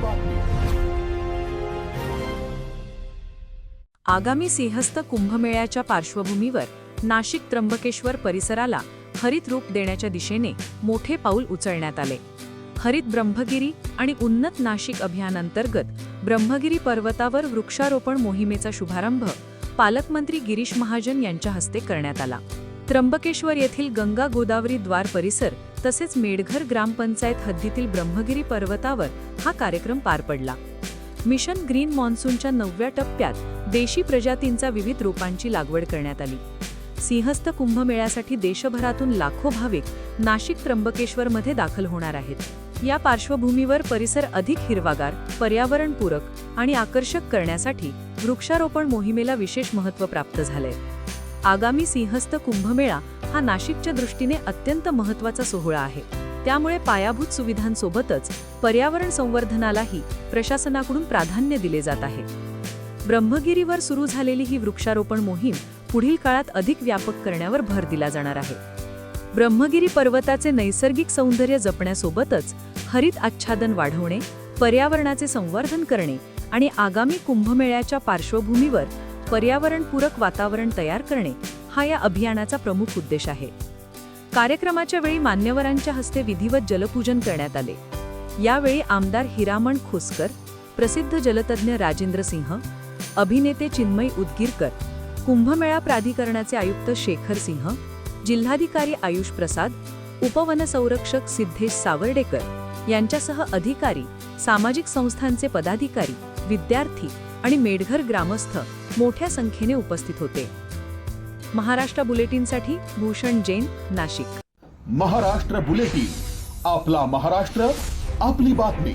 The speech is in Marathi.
बातमी. आगामी सिंहस्थ कुंभमेळ्याच्या पार्श्वभूमीवर नाशिक त्र्यंबकेश्वर परिसराला हरित रूप देण्याच्या दिशेने मोठे पाऊल उचलण्यात आले. हरित ब्रह्मगिरी आणि उन्नत नाशिक अभियानांतर्गत ब्रह्मगिरी पर्वतावर वृक्षारोपण मोहिमेचा शुभारंभ पालकमंत्री गिरीश महाजन यांच्या हस्ते करण्यात आला. त्र्यंबकेश्वर येथील गंगा गोदावरी द्वार परिसर तसेच मेडघर ग्रामपंचायत हद्दीतील ब्रह्मगिरी पर्वतावर हा कार्यक्रम पार पडला. मिशन ग्रीन मॉन्सूनच्या 9व्या टप्प्यात देशी प्रजातींचा विविध रोपांची लागवड करण्यात आली. सिंहस्थ कुंभमेळ्यासाठी देशभरातून लाखो भाविक नाशिक त्र्यंबकेश्वरमध्ये दाखल होणार आहेत. या पार्श्वभूमीवर परिसर अधिक हिरवागार, पर्यावरणपूरक आणि आकर्षक करण्यासाठी वृक्षारोपण मोहिमेला विशेष महत्त्व प्राप्त झालंय. आगामी सिंहस्थ कुंभमेळा हा नाशिकच्या दृष्टीने अत्यंत महत्त्वाचा सोहळा आहे. त्यामुळे पायाभूत सुविधांसोबतच पर्यावरण संवर्धनालाही प्रशासनाकडून प्राधान्य दिले जात आहे. ब्रह्मगिरीवर सुरू झालेली ही वृक्षारोपण मोहीम पुढील काळात अधिक व्यापक करण्यावर भर दिला जाणार आहे. ब्रह्मगिरी पर्वताचे नैसर्गिक सौंदर्य जपण्यासोबतच हरित आच्छादन वाढवणे, पर्यावरणाचे संवर्धन करणे आणि आगामी कुंभमेळ्याच्या पार्श्वभूमीवर पर्यावरणपूरक वातावरण तयार करणे हा या अभियानाचा प्रमुख उद्देश आहे. कार्यक्रमाच्या वेळी मान्यवरांच्या हस्ते विधिवत जलपूजन करण्यात आले. यावेळी आमदार हिरामण खोसकर, प्रसिद्ध जलतज्ञ राजेंद्र सिंह, अभिनेते चिन्मय उदगीरकर, कुंभमेळा प्राधिकरणाचे आयुक्त शेखर सिंह, जिल्हाधिकारी आयुष प्रसाद, उपवनसंरक्षक सिद्धेश सावर्डेकर यांच्यासह अधिकारी, सामाजिक संस्थांचे पदाधिकारी, विद्यार्थी आणि मेडघर ग्रामस्थ मोठ्या संख्येने उपस्थित होते. महाराष्ट्र बुलेटिनसाठी भूषण जैन, नाशिक. महाराष्ट्र बुलेटिन, आपला महाराष्ट्र, आपली बातमी.